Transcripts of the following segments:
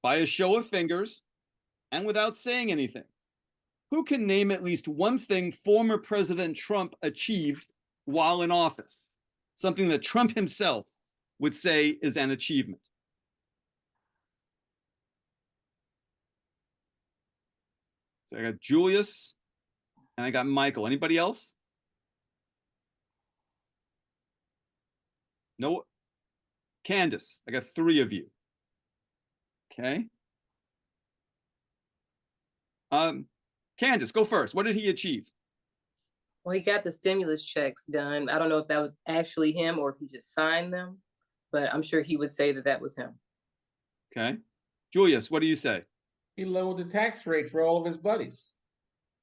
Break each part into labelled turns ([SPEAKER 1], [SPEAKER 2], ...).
[SPEAKER 1] By a show of fingers and without saying anything, who can name at least one thing former President Trump achieved while in office? Something that Trump himself would say is an achievement. So I got Julius and I got Michael. Anybody else? No. Candace, I got 3 of you. Okay. Candace, go first. What did he achieve?
[SPEAKER 2] Well, he got the stimulus checks done. I don't know if that was actually him or if he just signed them, but I'm sure he would say that that was him.
[SPEAKER 1] Okay. Julius, what do you say?
[SPEAKER 3] He lowered the tax rate for all of his buddies,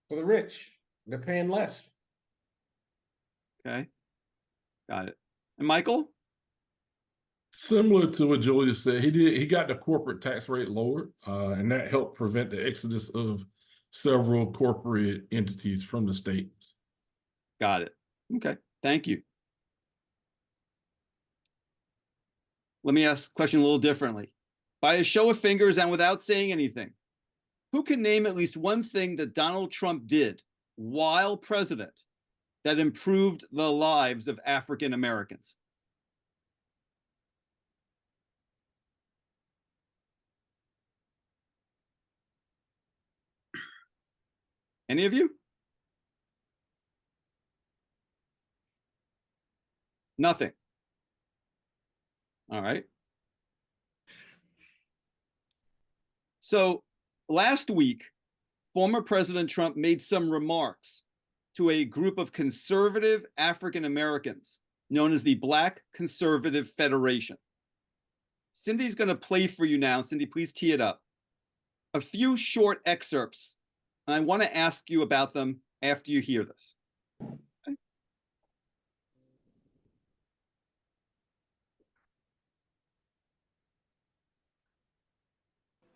[SPEAKER 3] for the rich. They're paying less.
[SPEAKER 1] Okay. Got it. And Michael?
[SPEAKER 4] Similar to what Julius said, he got the corporate tax rate lowered, and that helped prevent the exodus of several corporate entities from the states.
[SPEAKER 1] Got it. Okay. Thank you. Let me ask the question a little differently. By a show of fingers and without saying anything, who can name at least one thing that Donald Trump did while president that improved the lives of African Americans? Any of you? Nothing. All right. So last week, former President Trump made some remarks to a group of conservative African Americans known as the Black Conservative Federation. Cindy's going to play for you now. Cindy, please tee it up. A few short excerpts, and I want to ask you about them after you hear this. Okay?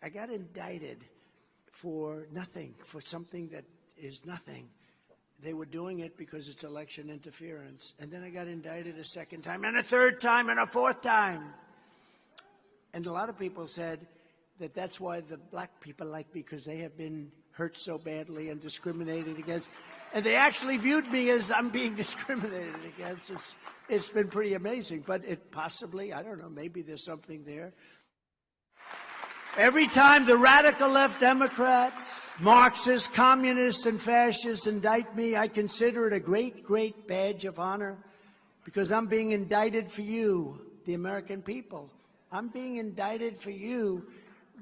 [SPEAKER 5] I got indicted for nothing, for something that is nothing. They were doing it because it's election interference. And then I got indicted a second time, and a third time, and a fourth time. And a lot of people said that that's why the black people like me, because they have been hurt so badly and discriminated against. And they actually viewed me as I'm being discriminated against. It's been pretty amazing. But it possibly, I don't know, maybe there's something there. Every time the radical left Democrats, Marxists, communists, and fascists indict me, I consider it a great, great badge of honor, because I'm being indicted for you, the American people. I'm being indicted for you,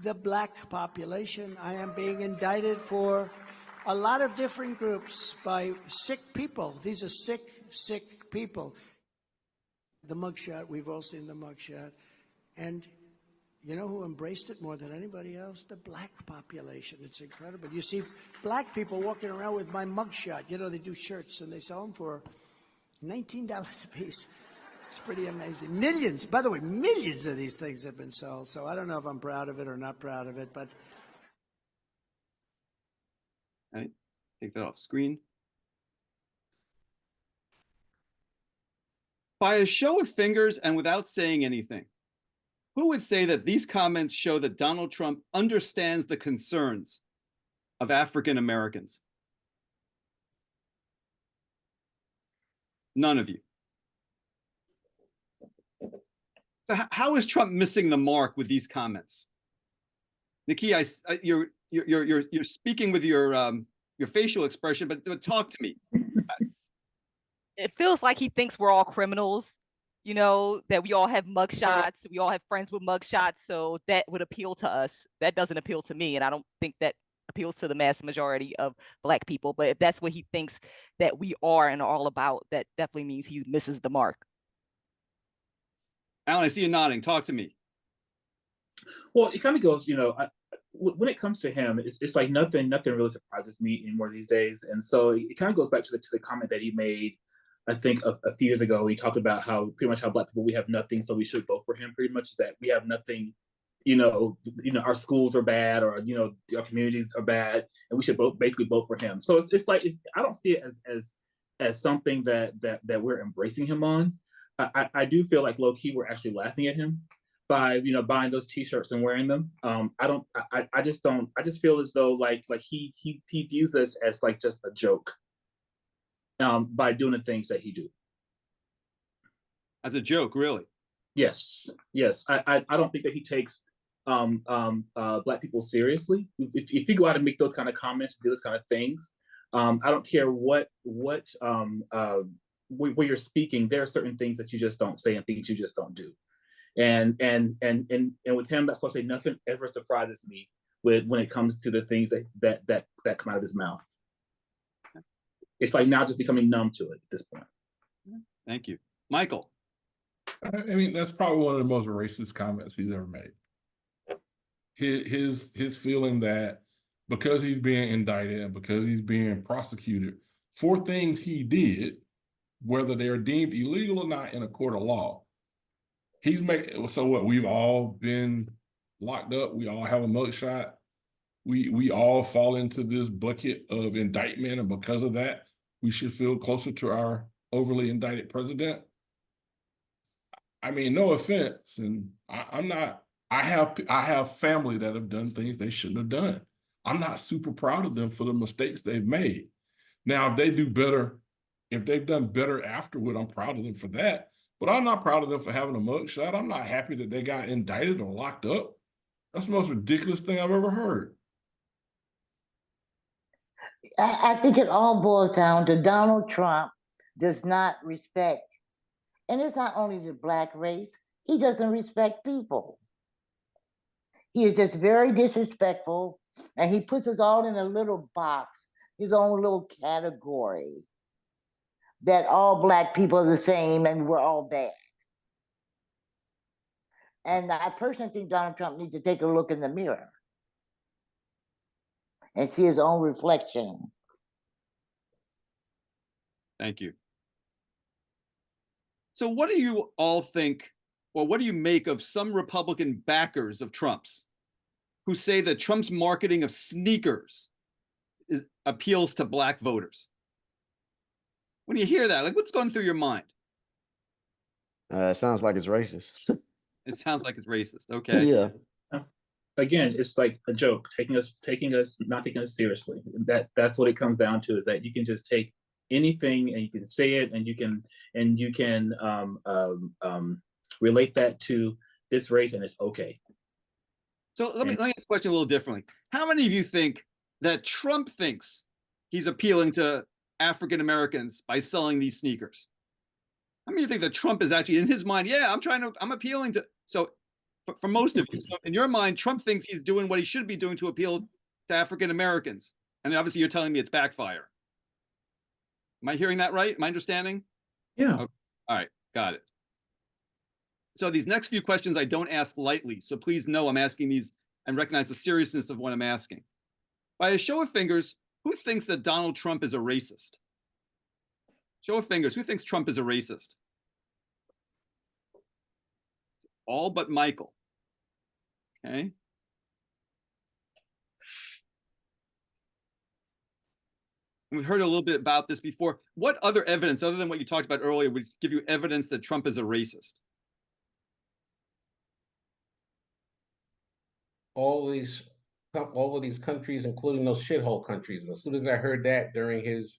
[SPEAKER 5] the black population. I am being indicted for a lot of different groups by sick people. These are sick, sick people. The mugshot, we've all seen the mugshot. And you know who embraced it more than anybody else? The black population. It's incredible. You see black people walking around with my mugshot. You know, they do shirts and they sell them for $19 a piece. It's pretty amazing. Millions, by the way, millions of these things have been sold. So I don't know if I'm proud of it or not proud of it, but.
[SPEAKER 1] All right, take that off screen. By a show of fingers and without saying anything, who would say that these comments show that Donald Trump understands the concerns of African Americans? None of you. So how is Trump missing the mark with these comments? Nikki, you're speaking with your facial expression, but talk to me.
[SPEAKER 6] It feels like he thinks we're all criminals. You know, that we all have mugshots, we all have friends with mugshots, so that would appeal to us. That doesn't appeal to me, and I don't think that appeals to the mass majority of black people. But if that's what he thinks that we are and are all about, that definitely means he misses the mark.
[SPEAKER 1] Alan, I see you nodding. Talk to me.
[SPEAKER 7] Well, it kind of goes, you know, when it comes to him, it's like nothing really surprises me anymore these days. And so it kind of goes back to the comment that he made, I think a few years ago. He talked about how pretty much how black people, we have nothing, so we should vote for him. Pretty much that we have nothing, you know, our schools are bad, or you know, our communities are bad, and we should basically vote for him. So it's like I don't see it as something that we're embracing him on. I do feel like low key we're actually laughing at him, by buying those T-shirts and wearing them. I just don't. I just feel as though like he views us as like just a joke by doing the things that he do.
[SPEAKER 1] As a joke, really.
[SPEAKER 7] Yes, yes. I don't think that he takes Black people seriously. If you go out and make those kind of comments, do those kind of things, I don't care where you're speaking. There are certain things that you just don't say and things you just don't do. And with him, that's why I say nothing ever surprises me when it comes to the things that come out of his mouth. It's like now just becoming numb to it at this point.
[SPEAKER 1] Thank you, Michael.
[SPEAKER 4] I mean, that's probably one of the most racist comments he's ever made. His feeling that because he's being indicted and because he's being prosecuted for things he did, whether they're deemed illegal or not in a court of law, he's making, so what, we've all been locked up, we all have a mugshot, we all fall into this bucket of indictment, and because of that, we should feel closer to our overly indicted president. I mean, no offense, and I'm not. I have family that have done things they shouldn't have done. I'm not super proud of them for the mistakes they've made. Now, if they do better, if they've done better afterward, I'm proud of them for that. But I'm not proud of them for having a mugshot. I'm not happy that they got indicted or locked up. That's the most ridiculous thing I've ever heard.
[SPEAKER 8] I think it all boils down to Donald Trump does not respect, and it's not only the Black race, he doesn't respect people. He is just very disrespectful, and he puts us all in a little box, his own little category, that all Black people are the same and we're all bad. And I personally think Donald Trump needs to take a look in the mirror and see his own reflection.
[SPEAKER 1] Thank you. So what do you all think, or what do you make of some Republican backers of Trump's who say that Trump's marketing of sneakers appeals to Black voters? When you hear that, like, what's going through your mind?
[SPEAKER 9] It sounds like it's racist.
[SPEAKER 1] It sounds like it's racist. Okay.
[SPEAKER 9] Yeah.
[SPEAKER 7] Again, it's like a joke, not taking us seriously. That's what it comes down to, is that you can just take anything and you can say it and you can relate that to this race and it's okay.
[SPEAKER 1] So let me ask the question a little differently. How many of you think that Trump thinks he's appealing to African Americans by selling these sneakers? How many of you think that Trump is actually in his mind? Yeah, I'm appealing to. So for most of you, so in your mind, Trump thinks he's doing what he should be doing to appeal to African Americans. And obviously you're telling me it's backfire. Am I hearing that right? Am I understanding?
[SPEAKER 7] Yeah.
[SPEAKER 1] Okay. All right, got it. So these next few questions I don't ask lightly. So please know I'm asking these and recognize the seriousness of what I'm asking. By a show of fingers, who thinks that Donald Trump is a racist? Show of fingers, who thinks Trump is a racist? All but Michael. Okay. And we've heard a little bit about this before. What other evidence, other than what you talked about earlier, would give you evidence that Trump is a racist?
[SPEAKER 3] All of these countries, including those shithole countries. And as soon as I heard that during his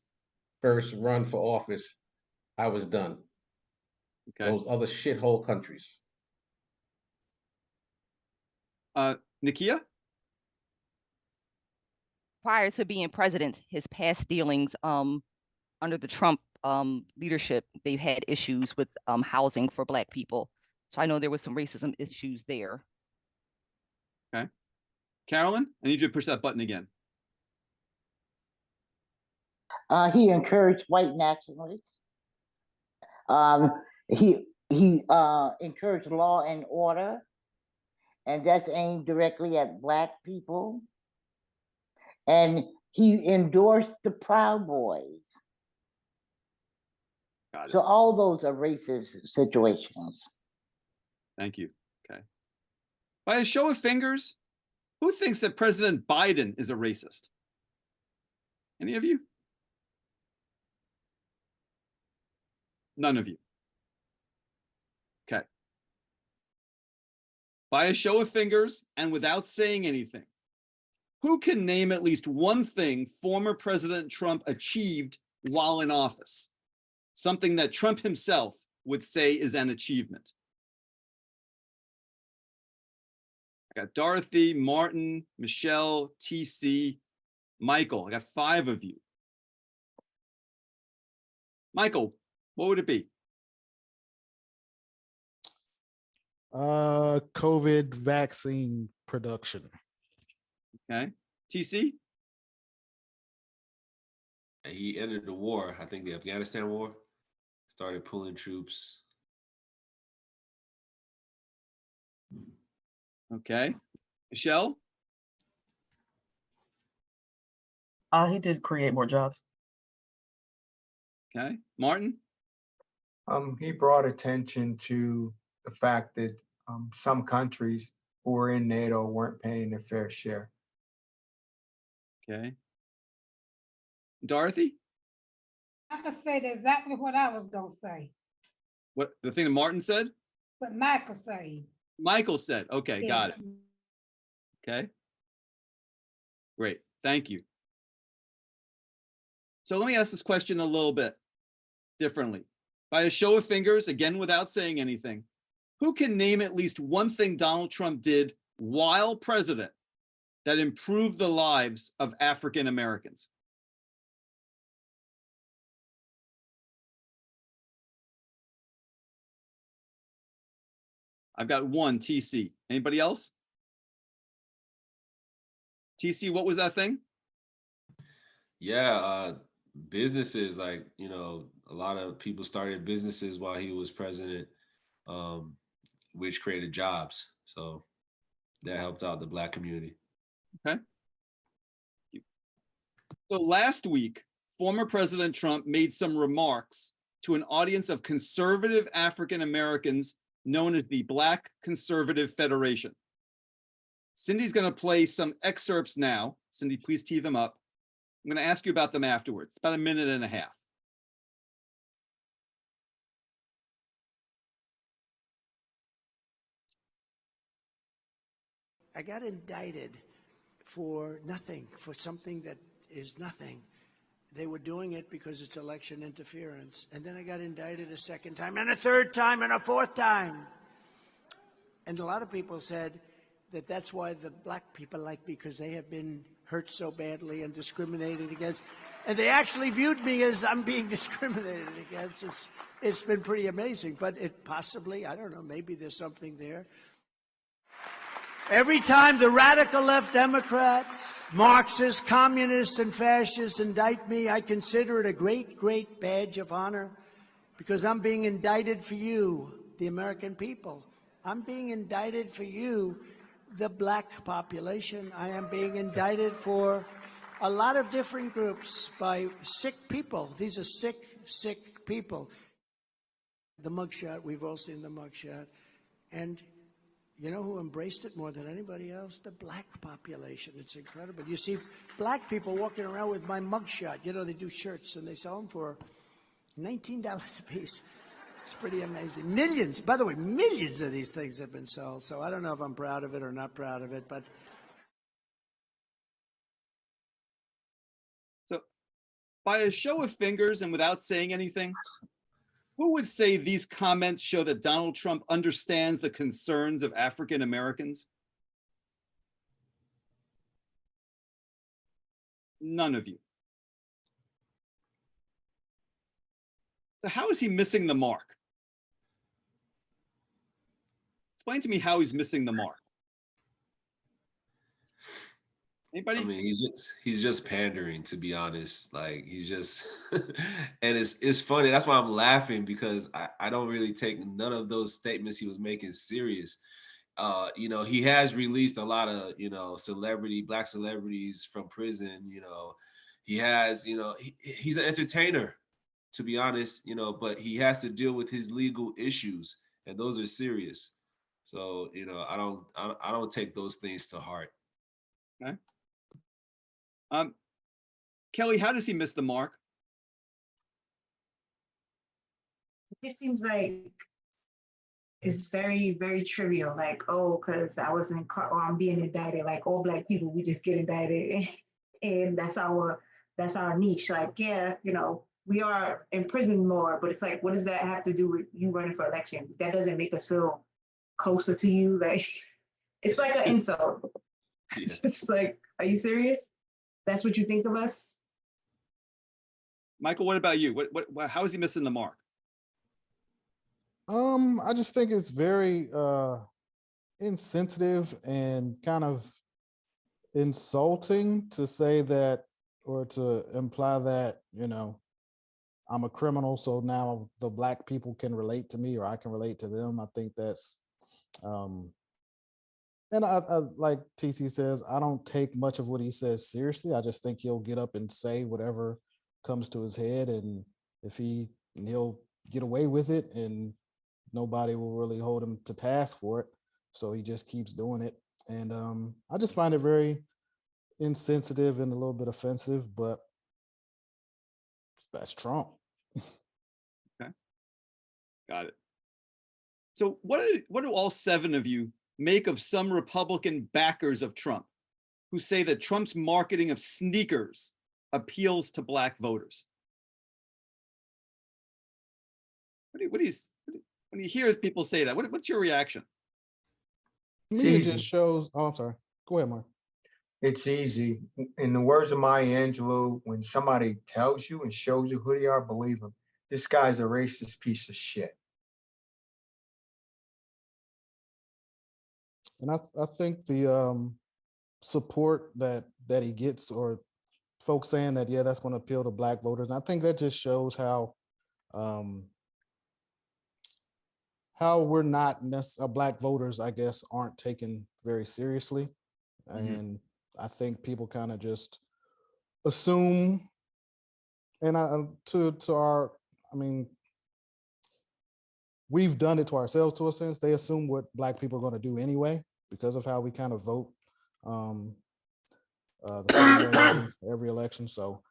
[SPEAKER 3] first run for office, I was done.
[SPEAKER 1] Okay.
[SPEAKER 3] Those other shithole countries.
[SPEAKER 1] Nakia?
[SPEAKER 6] Prior to being president, his past dealings under the Trump leadership, they've had issues with housing for Black people. So I know there was some racism issues there.
[SPEAKER 1] Okay. Carolyn, I need you to push that button again.
[SPEAKER 8] He encouraged white nationalists. He encouraged law and order, and that's aimed directly at Black people. And he endorsed the Proud Boys.
[SPEAKER 1] Got it.
[SPEAKER 8] So all those are racist situations.
[SPEAKER 1] Thank you. Okay. By a show of fingers, who thinks that President Biden is a racist? Any of you? None of you. Okay. By a show of fingers and without saying anything, who can name at least one thing former President Trump achieved while in office? Something that Trump himself would say is an achievement. I got Dorothy, Martin, Michelle, TC, Michael. I got 5 of you. Michael, what would it be?
[SPEAKER 10] COVID vaccine production.
[SPEAKER 1] Okay. TC?
[SPEAKER 11] He entered the war, I think the Afghanistan war, started pulling troops.
[SPEAKER 1] Okay. Michelle?
[SPEAKER 12] He did create more jobs.
[SPEAKER 1] Okay. Martin?
[SPEAKER 13] He brought attention to the fact that some countries who were in NATO weren't paying their fair share.
[SPEAKER 1] Okay. Dorothy?
[SPEAKER 14] I could say exactly what I was gonna say,
[SPEAKER 1] What the thing that Martin said?
[SPEAKER 14] what Michael said.
[SPEAKER 1] Michael said. Okay,
[SPEAKER 14] Yeah.
[SPEAKER 1] got it. Okay. Great. Thank you. So let me ask this question a little bit differently. By a show of fingers, again without saying anything, who can name at least one thing Donald Trump did while president that improved the lives of African Americans? I've got 1, TC. Anybody else? TC, what was that thing?
[SPEAKER 11] Yeah, businesses, like, you know, a lot of people started businesses while he was president, which created jobs. So that helped out the Black community.
[SPEAKER 1] Okay. So last week, former President Trump made some remarks to an audience of conservative African Americans known as the Black Conservative Federation. Cindy's going to play some excerpts now. Cindy, please tee them up. I'm going to ask you about them afterwards, about a minute and a half.
[SPEAKER 5] I got indicted for nothing, for something that is nothing. They were doing it because it's election interference. And then I got indicted a second time, and a third time, and a fourth time. And a lot of people said that that's why the black people like me, because they have been hurt so badly and discriminated against. And they actually viewed me as I'm being discriminated against. It's been pretty amazing, but it possibly, I don't know, maybe there's something there. Every time the radical left Democrats, Marxists, communists, and fascists indict me, I consider it a great, great badge of honor because I'm being indicted for you, the American people. I'm being indicted for you, the black population. I am being indicted for a lot of different groups by sick people. These are sick, sick people. The mugshot, we've all seen the mugshot. And you know who embraced it more than anybody else? The black population. It's incredible. You see black people walking around with my mugshot. You know, they do shirts and they sell them for $19 a piece. It's pretty amazing. Millions, by the way, millions of these things have been sold. So I don't know if I'm proud of it or not proud of it, but.
[SPEAKER 1] So by a show of fingers and without saying anything, who would say these comments show that Donald Trump understands the concerns of African Americans? None of you. So how is he missing the mark? Explain to me how he's missing the mark. Anybody?
[SPEAKER 11] I mean, he's just pandering, to be honest. Like, he's just and it's funny. That's why I'm laughing, because I don't really take none of those statements he was making serious. You know, he has released a lot of, you know, black celebrities from prison. You know, he has, you know, he's an entertainer, to be honest, you know, but he has to deal with his legal issues, and those are serious. So, you know, I don't take those things to heart.
[SPEAKER 1] Okay. Kelly, how does he miss the mark?
[SPEAKER 15] It just seems like it's very, very trivial. Like, oh, because I was or I'm being indicted. Like all Black people, we just get indicted, and that's our niche. Like, yeah, you know, we are in prison more, but it's like, what does that have to do with you running for election? That doesn't make us feel closer to you. Like, it's like an insult.
[SPEAKER 1] Yeah.
[SPEAKER 15] It's like, are you serious? That's what you think of us?
[SPEAKER 1] Michael, what about you? How is he missing the mark?
[SPEAKER 10] I just think it's very insensitive and kind of insulting to say that, or to imply that, you know, I'm a criminal, so now the Black people can relate to me or I can relate to them. I think that's and I like TC says, I don't take much of what he says seriously. I just think he'll get up and say whatever comes to his head, and he'll get away with it, and nobody will really hold him to task for it. So he just keeps doing it, and I just find it very insensitive and a little bit offensive. But that's Trump.
[SPEAKER 1] Okay, got it. So what do all 7 of you make of some Republican backers of Trump who say that Trump's marketing of sneakers appeals to Black voters? When you hear people say that, what's your reaction?
[SPEAKER 10] To me, it just shows. Oh, I'm sorry. Go ahead, Mark.
[SPEAKER 13] It's easy. In the words of Maya Angelou, when somebody tells you and shows you who they are, believe them. This guy's a racist piece of shit.
[SPEAKER 10] And I think the support that he gets, or folks saying that, yeah, that's going to appeal to Black voters. And I think that just shows how we're not Black voters, I guess, aren't taken very seriously. And I think people kind of just assume, and we've done it to ourselves to a sense. They assume what Black people are going to do anyway because of how we kind of vote the same way every election. So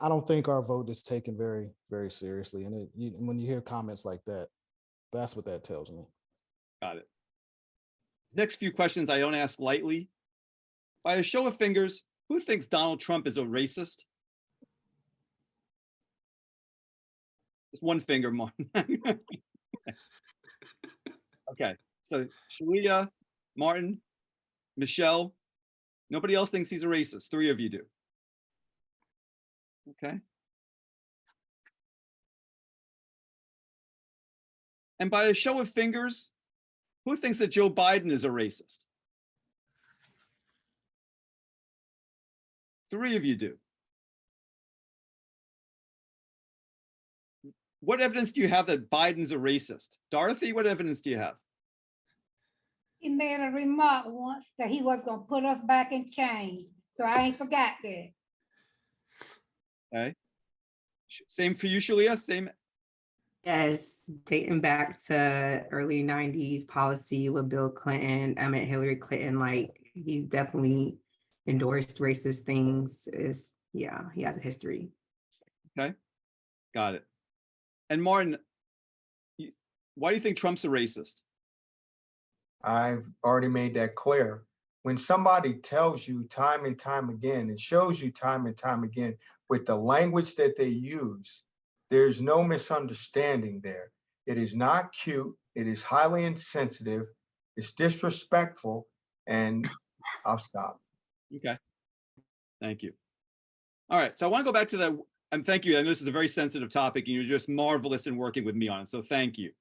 [SPEAKER 10] I don't think our vote is taken very, very seriously. And when you hear comments like that, that's what that tells me.
[SPEAKER 1] Got it. Next few questions I don't ask lightly. By a show of fingers, who thinks Donald Trump is a racist? Just one finger, Martin. Okay, so Shalia, Martin, Michelle, nobody else thinks he's a racist. 3 of you do. Okay. And by a show of fingers, who thinks that Joe Biden is a racist? 3 of you do. What evidence do you have that Biden's a racist? Dorothy, what evidence do you have?
[SPEAKER 14] He made a remark once that he was gonna put us back in chains. So I ain't forgot that.
[SPEAKER 1] Okay. Same for you, Shalia? Same?
[SPEAKER 16] Yes, dating back to early 90s policy with Bill Clinton, Hillary Clinton, like he's definitely endorsed racist things. Yeah, he has a history.
[SPEAKER 1] Okay, got it. And Martin, why do you think Trump's a racist?
[SPEAKER 13] I've already made that clear. When somebody tells you time and time again and shows you time and time again with the language that they use, there's no misunderstanding there. It is not cute. It is highly insensitive. It's disrespectful. And I'll stop.
[SPEAKER 1] Okay. Thank you. All right. So I want to go back to and thank you. I know this is a very sensitive topic and you're just marvelous in working with me on it. So thank you.